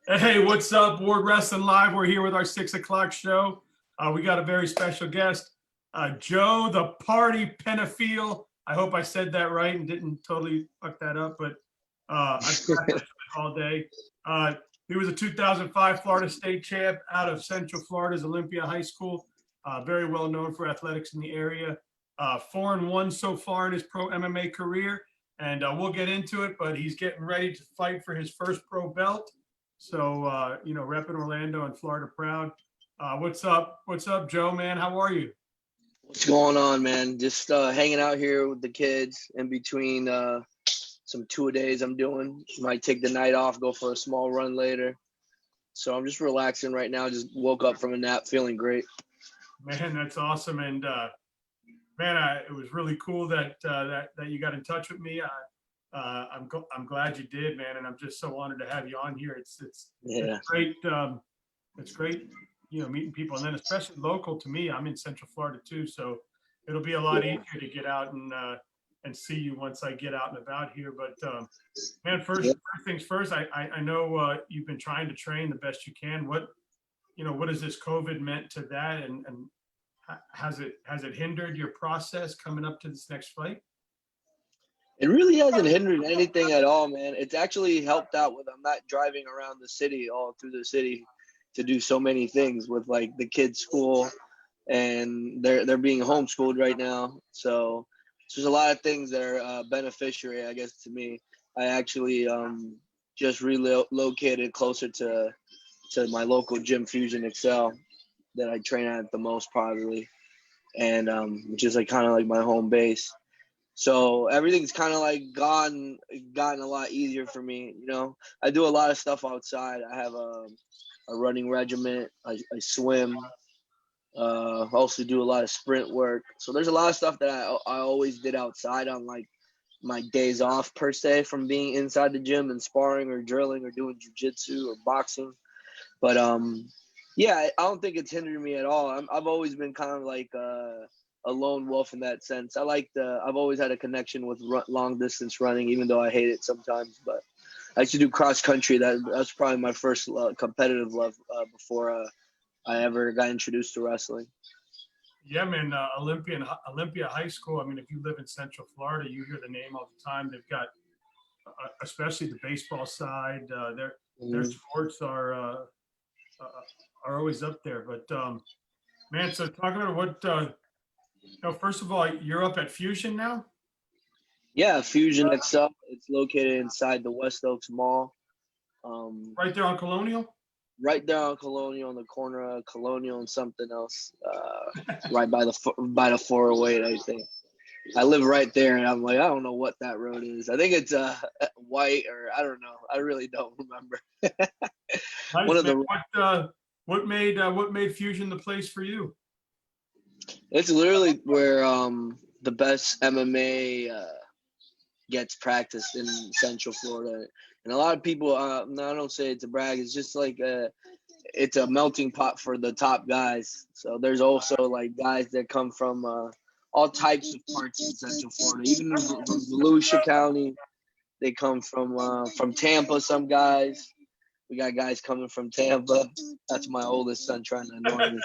Hey, what's up, Ward Wrestling Live? We're here with our 6 o'clock show. We got a very special guest, Joe the Party Penafiel. I hope I said that right and didn't totally fuck that up, but I've practiced all day. He was a 2005 Florida State champ out of Central Florida's Olympia High School. Very well known for athletics in the area. 4-1 so far in his pro MMA career, and we'll get into it, but he's getting ready to fight for his first pro belt. So, repping Orlando and Florida proud. What's up? What's up, Joe, man? How are you? What's going on, man? Just hanging out here with the kids in between some two-a-days I'm doing. Might take the night off, go for a small run later. So I'm just relaxing right now. Just woke up from a nap, feeling great. Man, that's awesome. And, it was really cool that you got in touch with me. I'm glad you did, man, and I'm just so honored to have you on here. It's great. It's great, meeting people, and then especially local to me. I'm in Central Florida too, so it'll be a lot easier to get out and see you once I get out and about here. But man, first things first. I know you've been trying to train the best you can. What has this COVID meant to that, and has it hindered your process coming up to this next fight? It really hasn't hindered anything at all, man. It's actually helped out with I'm not driving around the city, all through the city, to do so many things with like the kids' school, and they're being homeschooled right now. So there's a lot of things that are beneficiary, I guess, to me. I actually just relocated closer to my local gym, Fusion Excel, that I train at the most probably, and which is like kind of like my home base. So everything's kind of like gotten a lot easier for me. I do a lot of stuff outside. I have a running regiment. I swim. Also do a lot of sprint work. So there's a lot of stuff that I always did outside on like my days off per se from being inside the gym and sparring or drilling or doing jiu-jitsu or boxing. But I don't think it's hindered me at all. I've always been kind of like a lone wolf in that sense. I've always had a connection with long distance running, even though I hate it sometimes. But I used to do cross country. That's probably my first competitive love before I ever got introduced to wrestling. Yeah, man. Olympia High School. I mean, if you live in Central Florida, you hear the name all the time. They've got, especially the baseball side. Their sports are always up there. But man, so talk about what. First of all, you're up at Fusion now? Yeah, Fusion itself. It's located inside the West Oaks Mall. Right there on Colonial? Right there on Colonial, on the corner of Colonial and something else. Right by the 408, I think. I live right there, and I'm like, I don't know what that road is. I think it's white, or I don't know. I really don't remember. Nice, what made Fusion the place for you? It's literally where the best MMA gets practiced in Central Florida, and a lot of people. I don't say it to brag. It's just like it's a melting pot for the top guys. So there's also like guys that come from all types of parts in Central Florida, even from Volusia County. They come from Tampa. Some guys. We got guys coming from Tampa. That's my oldest son trying to annoy me.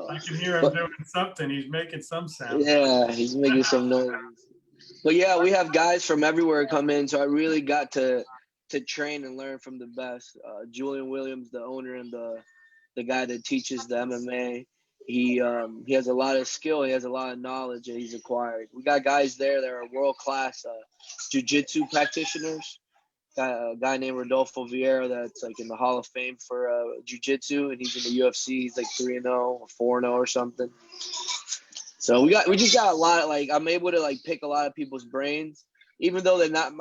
I can hear him doing something. He's making some sound. Yeah, he's making some noise. But yeah, we have guys from everywhere come in, so I really got to train and learn from the best. Julian Williams, the owner and the guy that teaches the MMA, he has a lot of skill. He has a lot of knowledge that he's acquired. We got guys there that are world-class jiu-jitsu practitioners. A guy named Rodolfo Vieira that's like in the Hall of Fame for jiu-jitsu, and he's in the UFC. He's like 3-0 or 4-0 or something. So we just got a lot of, like, I'm able to like pick a lot of people's brains, even though they're not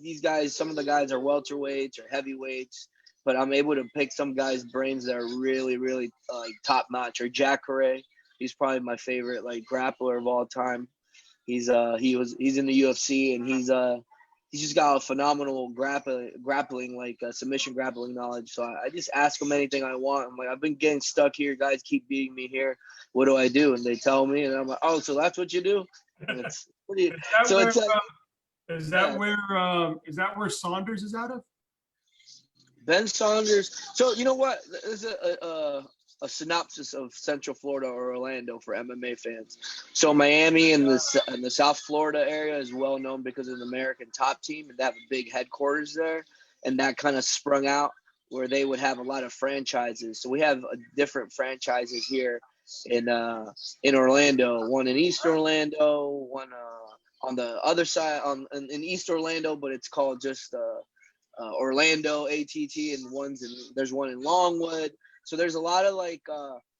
these guys. Some of the guys are welterweights or heavyweights, but I'm able to pick some guys' brains that are really, really like top notch. Or Jack Correa, he's probably my favorite like grappler of all time. He's in the UFC, and he's just got a phenomenal grappling like submission grappling knowledge. So I just ask him anything I want. I'm like, I've been getting stuck here. Guys keep beating me here. What do I do? And they tell me, and I'm like, oh, so that's what you do? And it's pretty. Is that where Saunders is out of? Ben Saunders. So you know what? There's a synopsis of Central Florida or Orlando for MMA fans. So Miami and the South Florida area is well known because of the American Top Team, and they have a big headquarters there, and that kind of sprung out where they would have a lot of franchises. So we have different franchises here in Orlando. One in East Orlando, one on the other side in East Orlando, but it's called just Orlando ATT, and there's one in Longwood. So there's a lot of like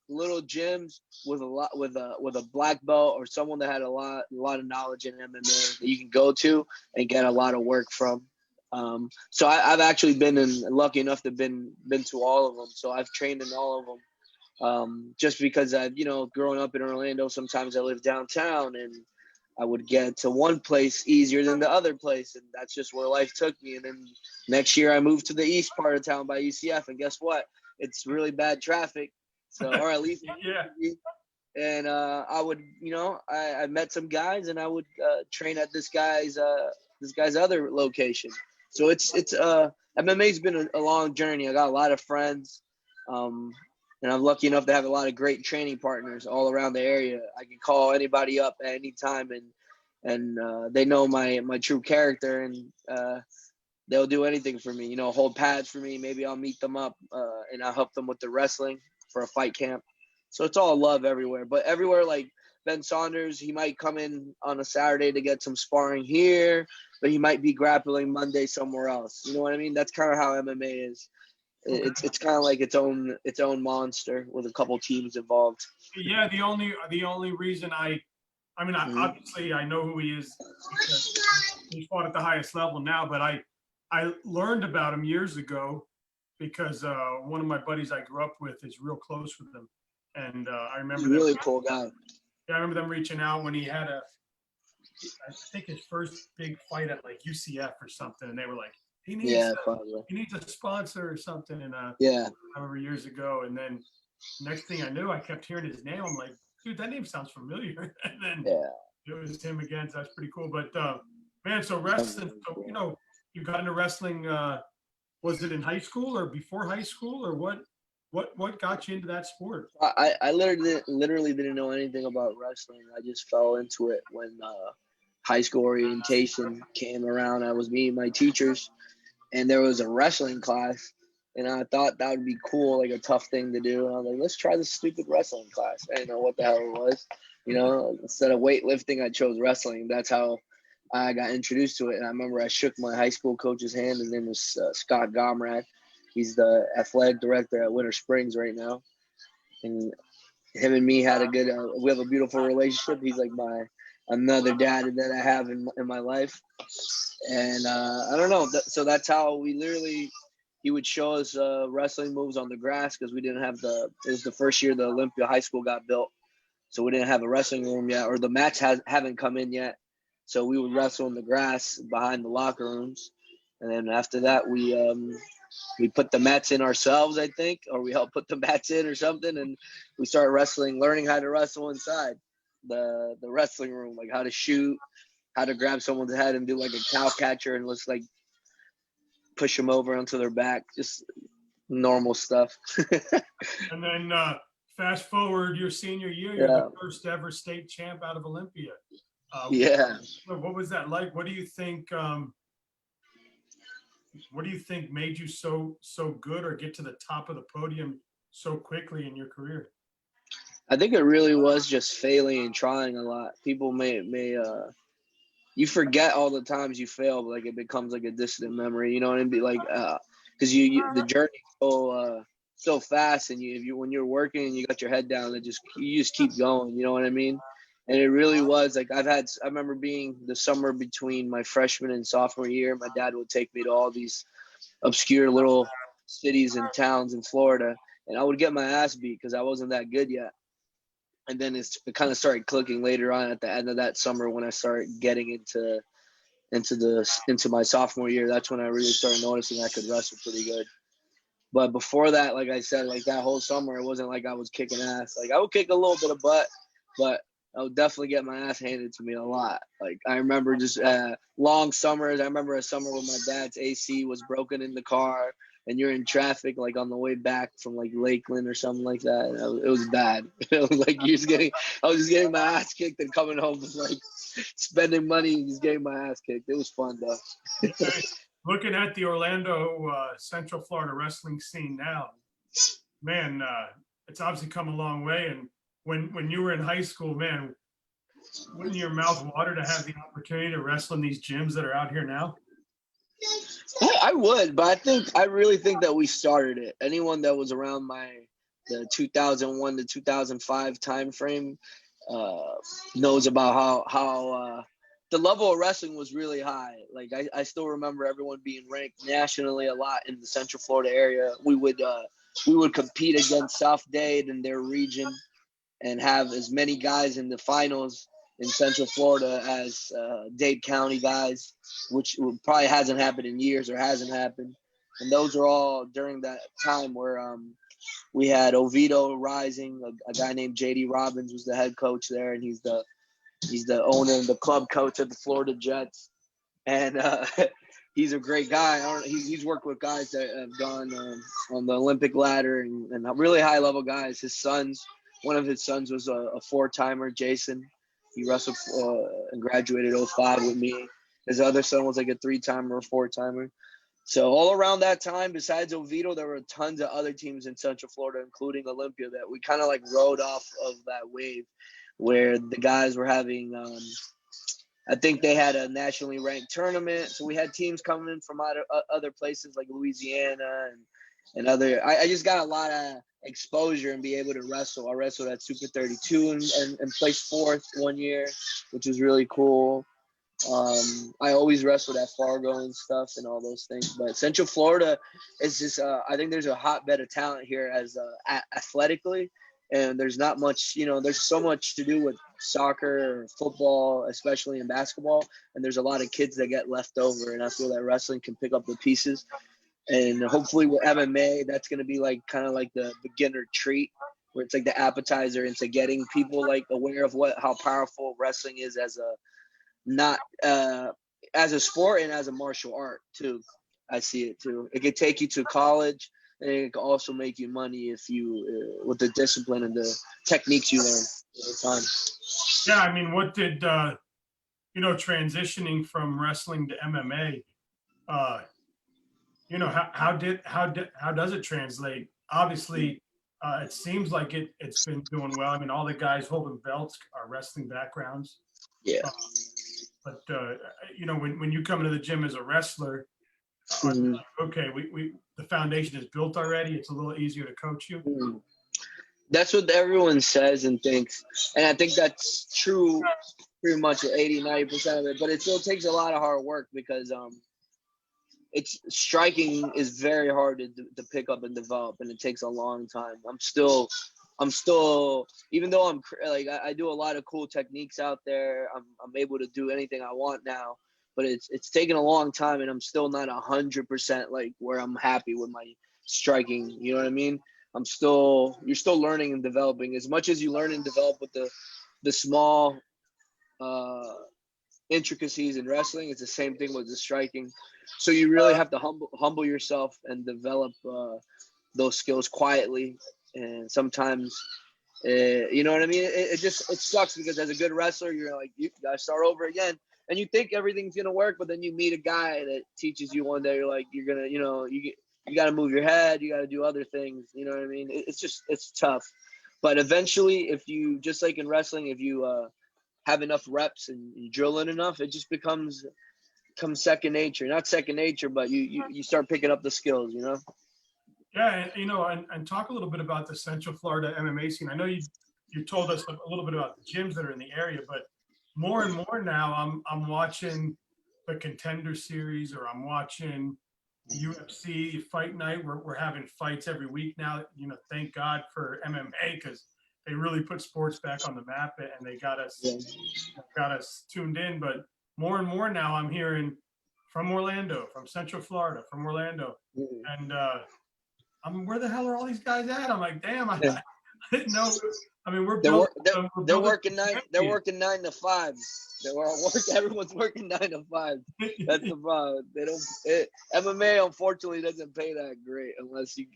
little gyms with a black belt or someone that had a lot of knowledge in MMA that you can go to and get a lot of work from. So I've actually been lucky enough to been to all of them. So I've trained in all of them. Just because I've growing up in Orlando, sometimes I lived downtown and I would get to one place easier than the other place, and that's just where life took me. And then next year I moved to the east part of town by UCF, and guess what? It's really bad traffic. So, or at least, Yeah. And I would, I met some guys, and I would train at this guy's other location. So it's MMA's been a long journey. I got a lot of friends, and I'm lucky enough to have a lot of great training partners all around the area. I can call anybody up at any time, and they know my true character, and they'll do anything for me, hold pads for me. Maybe I'll meet them up and I'll help them with the wrestling for a fight camp. So it's all love everywhere. But everywhere, like Ben Saunders, he might come in on a Saturday to get some sparring here, but he might be grappling Monday somewhere else. You know what I mean? That's kind of how MMA is. It's kind of like its own monster with a couple teams involved. Yeah, the only reason obviously I know who he is because he fought at the highest level now, but I learned about him years ago because one of my buddies I grew up with is real close with him, and I remember He's a really cool guy. Yeah, I remember them reaching out when he had I think his first big fight at like UCF or something, and they were like, he needs a sponsor or something, and I remember years ago, and then next thing I knew, I kept hearing his name. I'm like, dude, that name sounds familiar, and then it was him again. So that's pretty cool. But man, so wrestling, so you got into wrestling. Was it in high school or before high school, or what got you into that sport? I literally didn't know anything about wrestling. I just fell into it when high school orientation came around. I was meeting my teachers, and there was a wrestling class, and I thought that would be cool, like a tough thing to do. And I was like, let's try this stupid wrestling class. I didn't know what the hell it was. Instead of weightlifting, I chose wrestling. That's how I got introduced to it. And I remember I shook my high school coach's hand. His name was Scott Gomrad. He's the athletic director at Winter Springs right now. And him and me had we have a beautiful relationship. He's like another dad that I have in my life. And I don't know. So that's how he would show us wrestling moves on the grass, because we didn't have it was the first year the Olympia High School got built. So we didn't have a wrestling room yet, or the mats haven't come in yet. So we would wrestle in the grass behind the locker rooms. And then after that, we put the mats in ourselves, I think, or we helped put the mats in or something. And we started learning how to wrestle inside the wrestling room, like how to shoot, how to grab someone's head and do like a cow catcher and let's like push them over onto their back, just normal stuff. And then fast forward your senior year, you're the first ever state champ out of Olympia. What was that like? What do you think? What do you think made you so good, or get to the top of the podium so quickly in your career? I think it really was just failing and trying a lot. People may you forget all the times you fail, but like it becomes like a distant memory. You know what I mean? Like because the journey so fast, and when you're working and you got your head down, you just keep going. You know what I mean? And it really was like I remember being the summer between my freshman and sophomore year. My dad would take me to all these obscure little cities and towns in Florida, and I would get my ass beat because I wasn't that good yet. And then it kind of started clicking later on at the end of that summer when I started getting into my sophomore year. That's when I really started noticing I could wrestle pretty good. But before that, like I said, like that whole summer, it wasn't like I was kicking ass. Like I would kick a little bit of butt, but I would definitely get my ass handed to me a lot. Like I remember just long summers. I remember a summer when my dad's AC was broken in the car. and you're in traffic like on the way back from like Lakeland or something like that. It was bad. It was like I was just getting my ass kicked and coming home with like spending money and just getting my ass kicked. It was fun though. Looking at the Orlando, Central Florida wrestling scene now, man, it's obviously come a long way. And when you were in high school, man, wouldn't your mouth water to have the opportunity to wrestle in these gyms that are out here now? I would, but I really think that we started it. Anyone that was around the 2001 to 2005 time frame knows about how the level of wrestling was really high. Like I still remember everyone being ranked nationally a lot in the Central Florida area. We would compete against South Dade in their region and have as many guys in the finals in Central Florida as Dade County guys, which probably hasn't happened in years or hasn't happened. And those are all during that time where we had Oviedo rising. A guy named JD Robbins was the head coach there, and he's the owner and the club coach at the Florida Jets. And he's a great guy. He's worked with guys that have gone on the Olympic ladder and really high level guys. One of his sons was a four-timer, Jason. He wrestled and graduated 05 with me. His other son was like a three-timer or four-timer. So all around that time, besides Oviedo, there were tons of other teams in Central Florida, including Olympia, that we kind of like rode off of that wave where the guys were having I think they had a nationally ranked tournament. So we had teams coming in from other places like Louisiana and other. I just got a lot of exposure and be able to wrestle. I wrestled at Super 32 and placed fourth one year, which was really cool. I always wrestled at Fargo and stuff and all those things. But Central Florida is just, I think there's a hotbed of talent here as athletically. And there's not much, there's so much to do with soccer or football, especially in basketball. And there's a lot of kids that get left over. And I feel that wrestling can pick up the pieces. And hopefully with MMA, that's going to be like kind of like the beginner treat, where it's like the appetizer into getting people like aware of how powerful wrestling is as a sport and as a martial art too. I see it too. It could take you to college, and it can also make you money if you with the discipline and the techniques you learn over time. Yeah, I mean, what did transitioning from wrestling to MMA? How does it translate? Obviously, it seems like it's been doing well. I mean, all the guys holding belts are wrestling backgrounds. Yeah. But when you come into the gym as a wrestler, okay, we the foundation is built already. It's a little easier to coach you. That's what everyone says and thinks, and I think that's true pretty much 80-90% of it. But it still takes a lot of hard work because it's striking is very hard to pick up and develop, and it takes a long time. I'm still, even though I do a lot of cool techniques out there. I'm able to do anything I want now, but it's taken a long time, and I'm still not 100% like where I'm happy with my striking. You know what I mean? You're still learning and developing as much as you learn and develop with the small intricacies in wrestling. It's the same thing with the striking. So you really have to humble yourself and develop those skills quietly. And sometimes, you know what I mean? It sucks because as a good wrestler, you're like, you gotta start over again. And you think everything's gonna work, but then you meet a guy that teaches you one day. You're like, you're gonna, you gotta move your head. You gotta do other things. You know what I mean? It's tough. But eventually, if you, just like in wrestling, if you have enough reps and you drill it enough, it just becomes second nature. Not second nature, but you start picking up the skills, Yeah, and talk a little bit about the Central Florida MMA scene. I know you told us a little bit about the gyms that are in the area, but more and more now I'm watching the Contender Series, or I'm watching UFC Fight Night. We're having fights every week now. Thank God for MMA, because they really put sports back on the map, and they got us tuned in. But more and more now I'm hearing from Orlando, from Central Florida, from Orlando. And where the hell are all these guys at? I'm like, damn, I didn't know I mean, we're They're building. they're working 9 to 5. Everyone's working 9 to 5. That's the problem. They don't. MMA unfortunately doesn't pay that great unless you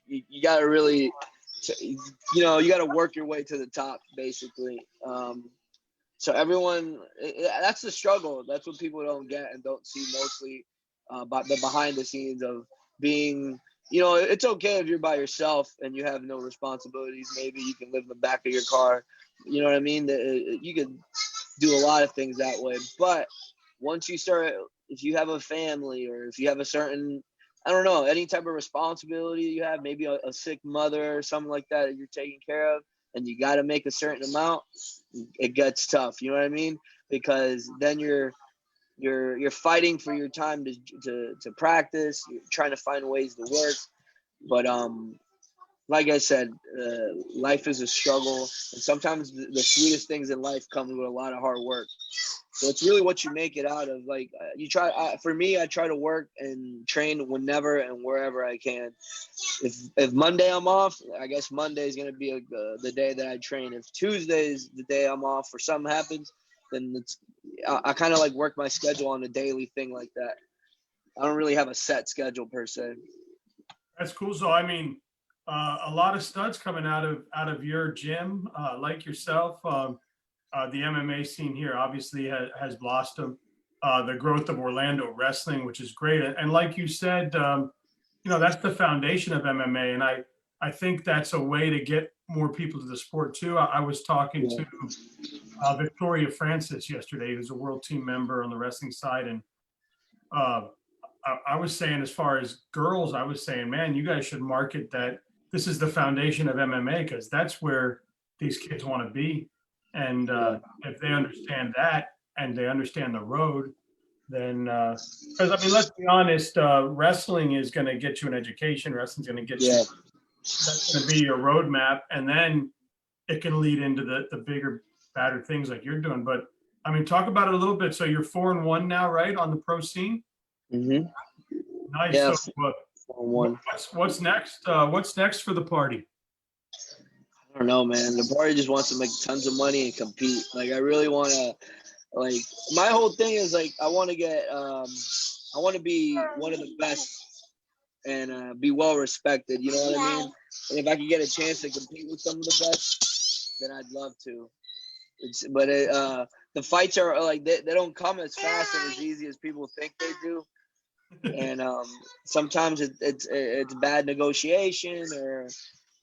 got to really, you got to work your way to the top basically. So everyone, that's the struggle. That's what people don't get and don't see mostly, about the behind the scenes of being. It's okay if you're by yourself and you have no responsibilities. Maybe you can live in the back of your car. You know what I mean? You can do a lot of things that way. But once you start, if you have a family or if you have a certain, I don't know, any type of responsibility you have, maybe a sick mother or something like that you're taking care of, and you got to make a certain amount, it gets tough. You know what I mean? Because then you're fighting for your time to practice. You're trying to find ways to work, but like I said, life is a struggle, and sometimes the sweetest things in life come with a lot of hard work. So it's really what you make it out of. Like for me, I try to work and train whenever and wherever I can. If Monday I'm off, I guess Monday is gonna be the day that I train. If Tuesday is the day I'm off or something happens, then I kind of like work my schedule on a daily thing like that. I don't really have a set schedule per se. That's cool. So I mean, a lot of studs coming out of your gym, like yourself. The MMA scene here obviously has blossomed. The growth of Orlando wrestling, which is great, and like you said, that's the foundation of MMA, and I think that's a way to get more people to the sport too. I was talking to Victoria Francis yesterday, who's a world team member on the wrestling side, and I was saying, as far as girls, I was saying, man, you guys should market that this is the foundation of MMA, because that's where these kids want to be. And if they understand that and they understand the road, then, because I mean, let's be honest, wrestling is going to get you an education. Wrestling's going to get you, that's going to be your roadmap. And then it can lead into the bigger, badder things like you're doing. But I mean, talk about it a little bit. So you're 4-1 now, right, on the pro scene? Mm-hmm. Nice. Yeah, so what's next? What's next for the party? I don't know, man. The party just wants to make tons of money and compete. Like, I really want to, like, my whole thing is, like, I want to be one of the best and be well respected. You know what I mean? And if I could get a chance to compete with some of the best, then I'd love to. But the fights are, like, they don't come as fast and as easy as people think they do. And sometimes it's bad negotiation, or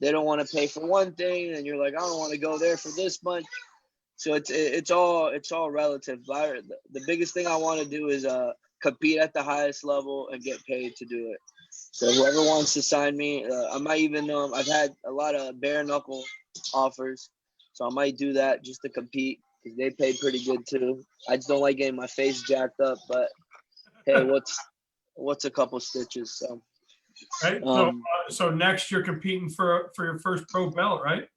they don't want to pay for one thing, and you're like, I don't want to go there for this much. So it's all relative. But the biggest thing I want to do is compete at the highest level and get paid to do it. So whoever wants to sign me, I might even I've had a lot of bare knuckle offers, so I might do that just to compete, because they pay pretty good too. I just don't like getting my face jacked up, but hey, what's a couple stitches? So, Right. So next you're competing for your first pro belt, right?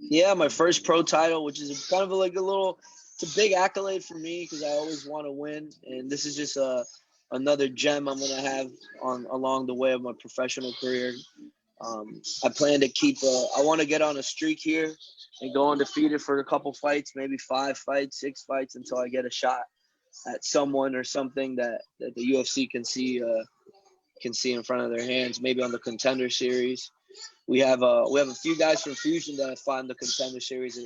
Yeah, my first pro title, which is kind of like it's a big accolade for me, because I always want to win, and this is just another gem I'm gonna have along the way of my professional career. I plan to I want to get on a streak here and go undefeated for a couple fights, maybe 5 fights, 6 fights, until I get a shot at someone or something that the UFC can see in front of their hands, maybe on the Contender Series. We have a few guys from Fusion that have fought in the Contender Series.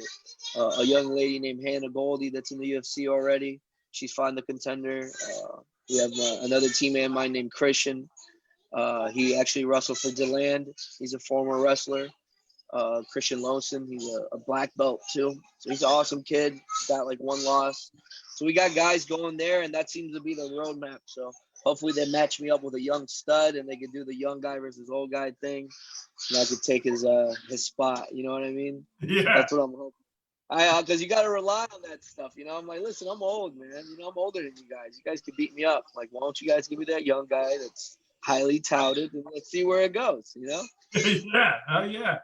A young lady named Hannah Goldie that's in the UFC already. She's fought in the Contender. We have another teammate of mine named Christian. He actually wrestled for DeLand. He's a former wrestler. Christian Loneson, he's a black belt too. So he's an awesome kid. He's got like 1 loss. So we got guys going there, and that seems to be the roadmap. So hopefully they match me up with a young stud, and they can do the young guy versus old guy thing, and I could take his spot. You know what I mean? Yeah. That's what I'm hoping. Because you got to rely on that stuff. I'm like, listen, I'm old, man. I'm older than you guys. You guys can beat me up. Like, why don't you guys give me that young guy that's highly touted, and let's see where it goes. Yeah. Oh yeah.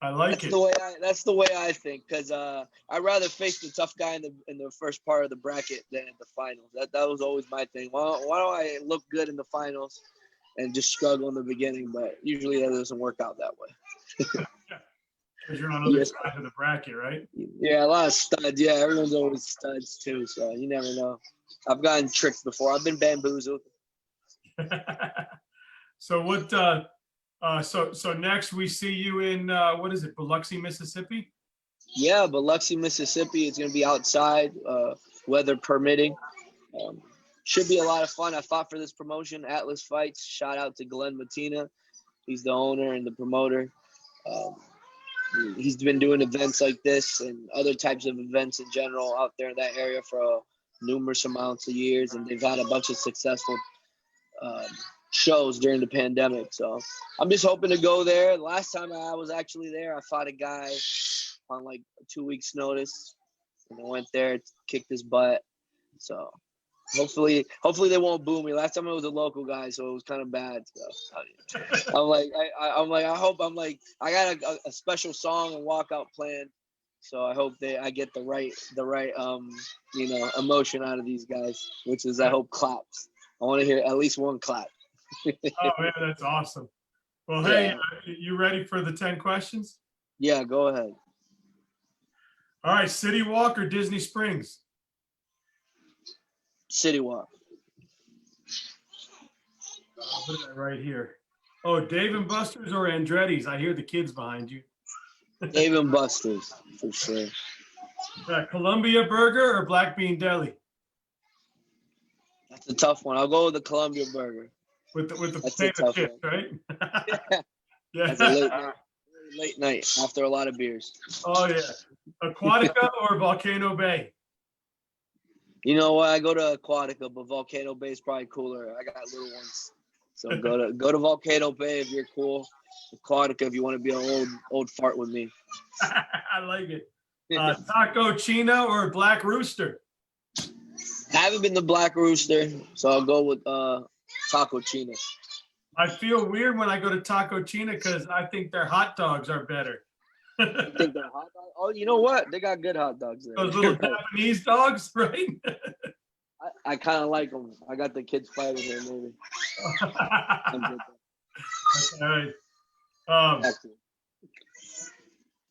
I like it. That's the way I think, because I'd rather face the tough guy in the first part of the bracket than in the finals. That was always my thing. Why do I look good in the finals and just struggle in the beginning? But usually that doesn't work out that way. Because you're on the other side of the bracket, right? Yeah, a lot of studs. Yeah, everyone's always studs too, so you never know. I've gotten tricked before. I've been bamboozled. So what? So next we see you in what is it, Biloxi, Mississippi? Yeah, Biloxi, Mississippi. It's gonna be outside, weather permitting. Should be a lot of fun. I fought for this promotion, Atlas Fights. Shout out to Glenn Matina. He's the owner and the promoter. He's been doing events like this and other types of events in general out there in that area for numerous amounts of years, and they've had a bunch of successful shows during the pandemic. So I'm just hoping to go there. Last time I was actually there, I fought a guy on like 2 weeks' notice, and I went there, kicked his butt. So hopefully they won't boo me. Last time it was a local guy, so it was kind of bad. So I hope I got a special song and walkout plan. So I hope I get the right emotion out of these guys, which is I hope claps. I want to hear at least one clap. Oh man, that's awesome. Well, hey, you ready for the 10 questions? Yeah, go ahead. All right, City Walk or Disney Springs? City Walk. What is that right here? Oh, Dave and Buster's or Andretti's? I hear the kids behind you. Dave and Buster's, for sure. Columbia Burger or Black Bean Deli? That's a tough one. I'll go with the Columbia Burger. With the potato chips, right? Yeah. That's a late night after a lot of beers. Oh yeah. Aquatica or Volcano Bay? You know what? I go to Aquatica, but Volcano Bay is probably cooler. I got little ones, so go to Volcano Bay if you're cool. Aquatica if you want to be an old fart with me. I like it. Taco Chino or Black Rooster? I haven't been to Black Rooster, so I'll go with Taco Chino. I feel weird when I go to Taco Chino because I think their hot dogs are better. You think they're hot dogs? Oh, you know what? They got good hot dogs there. Those little Japanese dogs, right? I kind of like them. I got the kids fighting here, maybe. All right.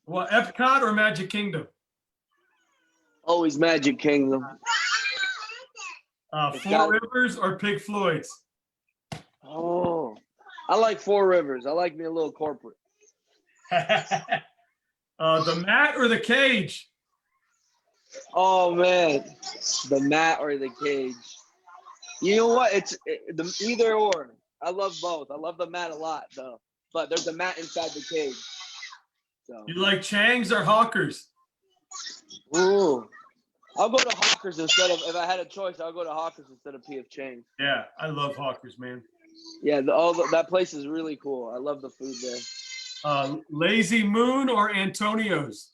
Well, Epcot or Magic Kingdom? Always Magic Kingdom. Four Rivers or Pig Floyd's? Oh, I like Four Rivers. I like me a little corporate. The mat or the cage? Oh man, the mat or the cage. You know what? It's either or. I love both. I love the mat a lot though, but there's a mat inside the cage. So. You like Chang's or Hawkers? Ooh, I'll go to Hawkers instead of. If I had a choice, I'll go to Hawkers instead of P.F. Chang's. Yeah, I love Hawkers, man. Yeah, that place is really cool. I love the food there. Lazy Moon or Antonio's?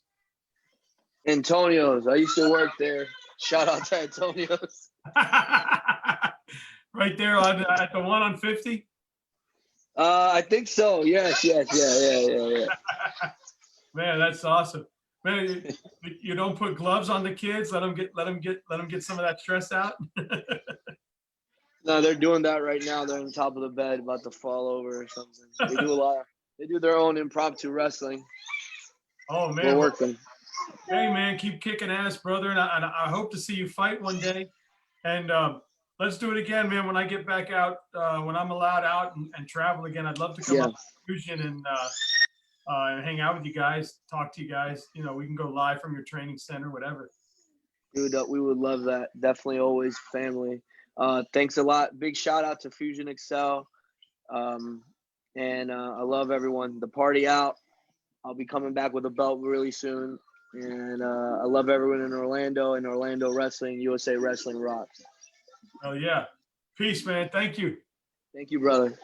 Antonio's. I used to work there. Shout out to Antonio's. Right there at the one on 50? I think so. Yes. Yeah. Man, that's awesome. Man, you don't put gloves on the kids. Let them get some of that stress out. No, they're doing that right now. They're on top of the bed, about to fall over or something. They do a lot. They do their own impromptu wrestling. Oh man, we're working. Hey man, keep kicking ass, brother, and I hope to see you fight one day. And let's do it again, man. When I get back out, when I'm allowed out and travel again, I'd love to come up to Fusion and hang out with you guys, talk to you guys. You know, we can go live from your training center, whatever. Dude, we would love that. Definitely, always family. Thanks a lot. Big shout out to Fusion Excel. And I love everyone. The party out. I'll be coming back with a belt really soon. And I love everyone in Orlando and Orlando Wrestling. USA Wrestling rocks. Oh yeah. Peace, man. Thank you. Thank you, brother.